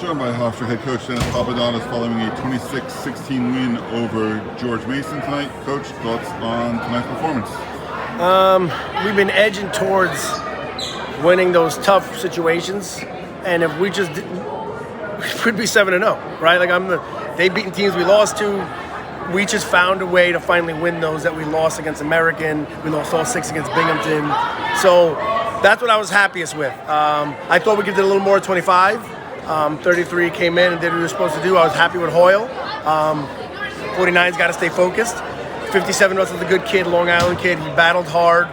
Joined by Hofstra head coach Dennis Papadatos following a 26-16 win over George Mason tonight. Coach, thoughts on tonight's performance? We've been edging towards winning those tough situations, and if we just didn't, we would be 7-0, right? Like they've beaten teams we lost to. We just found a way to finally win those that we lost against American. We lost all 6 against Binghamton. So that's what I was happiest with. I thought we could do a little more at 25. 33 came in and did what we were supposed to do. I was happy with Hoyle. 49's got to stay focused. 57 was a good kid, Long Island kid. He battled hard.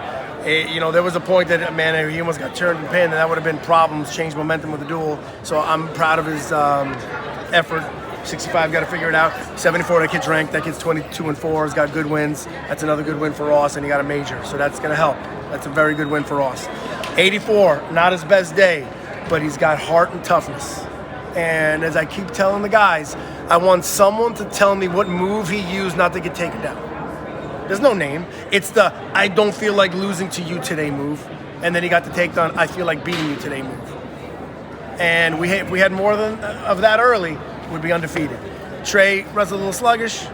There was a point that, man, he almost got turned and pinned, and that would have been problems, changed momentum with the duel. So I'm proud of his effort. 65 got to figure it out. 74, that kid's ranked. That kid's 22-4. He's got good wins. That's another good win for Ross, and he got a major. So that's going to help. That's a very good win for Ross. 84, not his best day, but he's got heart and toughness. And as I keep telling the guys, I want someone to tell me what move he used not to get taken down. There's no name. It's the I don't feel like losing to you today move. And then he got the takedown, I feel like beating you today move. And if we had more of that early, we'd be undefeated. Trey wrestled a little sluggish.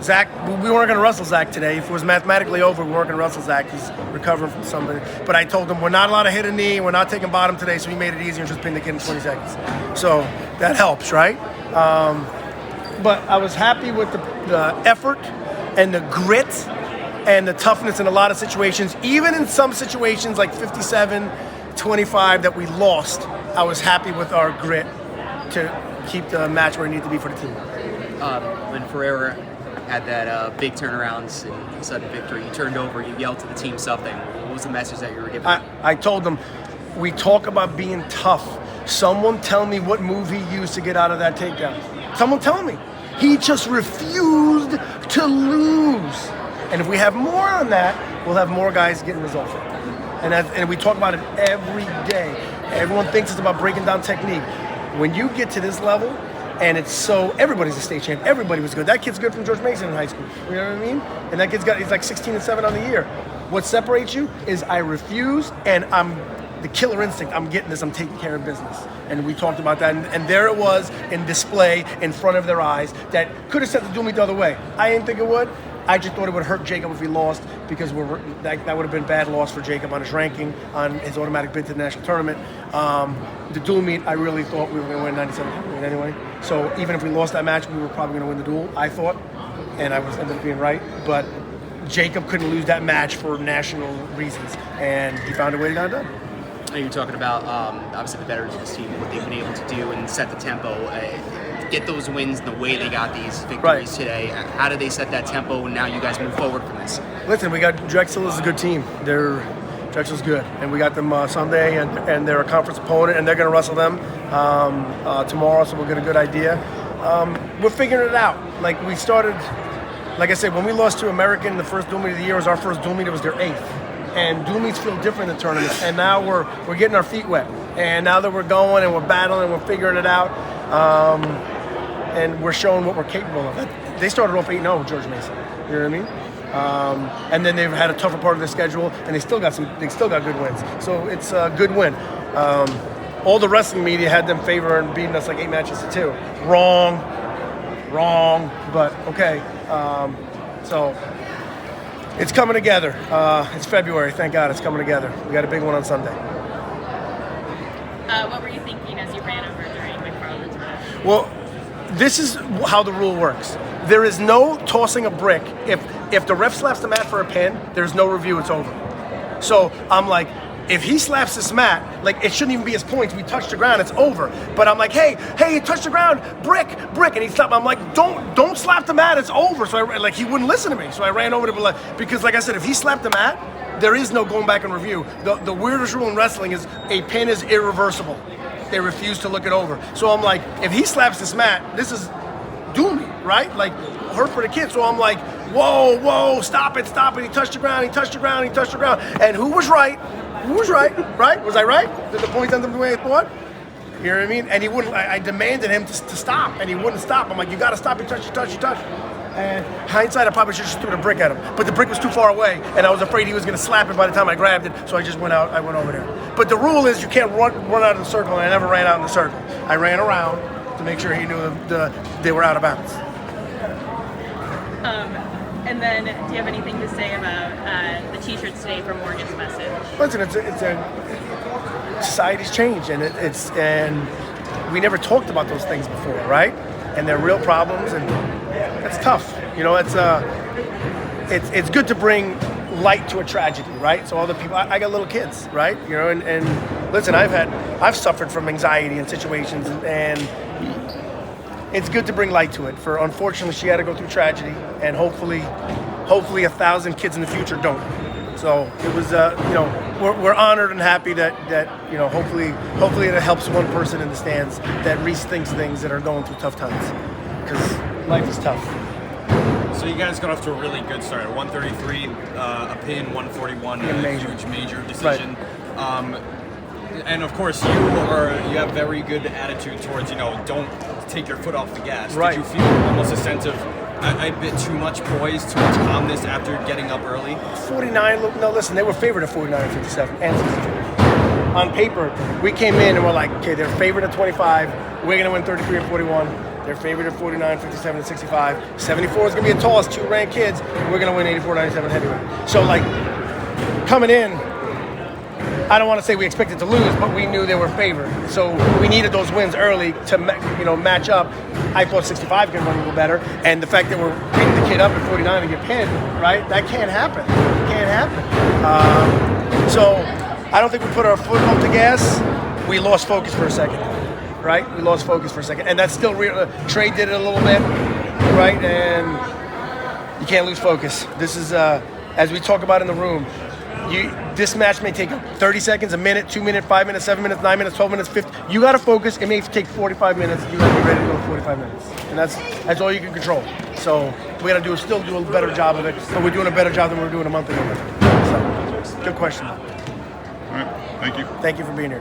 Zach, we weren't going to wrestle Zach today. If it was mathematically over, we weren't going to wrestle Zach. He's recovering from something. But I told him we're not allowed to hit a knee. We're not taking bottom today, so we made it easier and just pinned the kid in 20 seconds. So that helps, right? But I was happy with the effort and the grit and the toughness in a lot of situations. Even in some situations like 57-25 that we lost, I was happy with our grit to keep the match where it needed to be for the team. When Ferreira had that big turnarounds and sudden victory, you turned over, you yelled to the team something. What was the message that you were giving? I told them, we talk about being tough. Someone tell me what move he used to get out of that takedown. Someone tell me. He just refused to lose. And if we have more on that, we'll have more guys getting results. And we talk about it every day. Everyone thinks it's about breaking down technique. When you get to this level, and it's so, everybody's a state champ. Everybody was good. That kid's good from George Mason in high school. You know what I mean? And that kid's he's like 16-7 on the year. What separates you is I refuse, and I'm the killer instinct. I'm getting this. I'm taking care of business. And we talked about that. And there it was in display in front of their eyes that could have set the dual meet the other way. I didn't think it would. I just thought it would hurt Jacob if he lost because that would have been bad loss for Jacob on his ranking, on his automatic bid to the national tournament. The dual meet, I really thought we were going to win 97-100 anyway. So even if we lost that match, we were probably going to win the duel, I thought. And I ended up being right. But Jacob couldn't lose that match for national reasons. And he found a way to get it done. You're talking about, obviously, the veterans of this team, what they've been able to do and set the tempo. Get those wins the way they got these victories today. How did they set that tempo and now you guys move forward from this? Listen, we got Drexel is a good team. Drexel's good, and we got them Sunday, and they're a conference opponent, and they're going to wrestle them tomorrow, so we'll get a good idea. We're figuring it out. Like we started, like I said, when we lost to American, the first dual meet of the year was our first dual meet. It was their 8th, and dual meets feel different than tournaments. And now we're getting our feet wet, and now that we're going and we're battling, and we're figuring it out. And we're showing what we're capable of. They started off 8-0 with George Mason. You know what I mean? And then they've had a tougher part of their schedule, and they still got good wins. So it's a good win. All the wrestling media had them favoring beating us like 8 matches to 2. Wrong, but okay. So it's coming together. It's February, thank God it's coming together. We got a big one on Sunday. What were you thinking as you ran over during McFarland's match? Well, this is how the rule works. There is no tossing a brick. If the ref slaps the mat for a pin, there's no review, it's over. So I'm like, if he slaps this mat, like it shouldn't even be his points. We touched the ground, it's over. But I'm like, hey, you touched the ground, brick, and he slapped. I'm like, don't slap the mat, it's over. So he wouldn't listen to me. So I ran over to because like I said, if he slapped the mat, there is no going back and review. The weirdest rule in wrestling is a pin is irreversible. They refuse to look it over. So I'm like, if he slaps this mat, this is dual meet, right? Like, hurt for the kid. So I'm like, whoa, stop it. He touched the ground. And who was right? Right? Was I right? Did the points end up the way I thought? You know what I mean? And he wouldn't, I demanded him to stop, and he wouldn't stop. I'm like, you gotta stop, you touch. And hindsight, I probably should have just threw the brick at him. But the brick was too far away, and I was afraid he was gonna slap it by the time I grabbed it, so I just went over there. But the rule is you can't run out of the circle, and I never ran out in the circle. I ran around, to make sure he knew they were out of bounds. And then, do you have anything to say about the T-shirts today for Morgan's message? Listen, it's a society's changed, and and we never talked about those things before, right? And they're real problems, and it's tough. You know, it's good to bring light to a tragedy, right? So all the people, I got little kids, right? You know, and listen, I've suffered from anxiety in situations, and it's good to bring light to it. Unfortunately, she had to go through tragedy, and hopefully 1,000 kids in the future don't. So it was, you know, we're honored and happy that you know, hopefully it helps one person in the stands that rethinks things that are going through tough times, because life is tough. So you guys got off to a really good start. 133, a pin, 141, a huge major decision. Right. And of course, you have very good attitude towards, you know, don't take your foot off the gas. Right. Did you feel almost a sense of a bit too much poise, too much calmness after getting up early? 49, no, listen, they were favored at 49 and 57 and 63. On paper, we came in and we're like, okay, they're favored at 25, we're going to win 33 and 41. They're favored at 49, 57, and 65. 74 is going to be a toss, 2 ranked kids, and we're going to win 84, 97 heavyweight. So, like, coming in, I don't want to say we expected to lose, but we knew they were favored. So we needed those wins early to match up. I thought 65 could run a little better, and the fact that we're beating the kid up at 49 and get pinned, right? That can't happen. It can't happen. So I don't think we put our foot off the gas. We lost focus for a second, right? We lost focus for a second, and that's still real. Trey did it a little bit, right? And you can't lose focus. This is, as we talk about in the room, this match may take 30 seconds, a minute, 2 minutes, 5 minutes, 7 minutes, 9 minutes, 12 minutes, 50. You got to focus. It may take 45 minutes. You got to be ready to go 45 minutes, and that's all you can control. So we got to still do a better job of it. But we're doing a better job than we were doing a month ago. So good question. All right, thank you. Thank you for being here.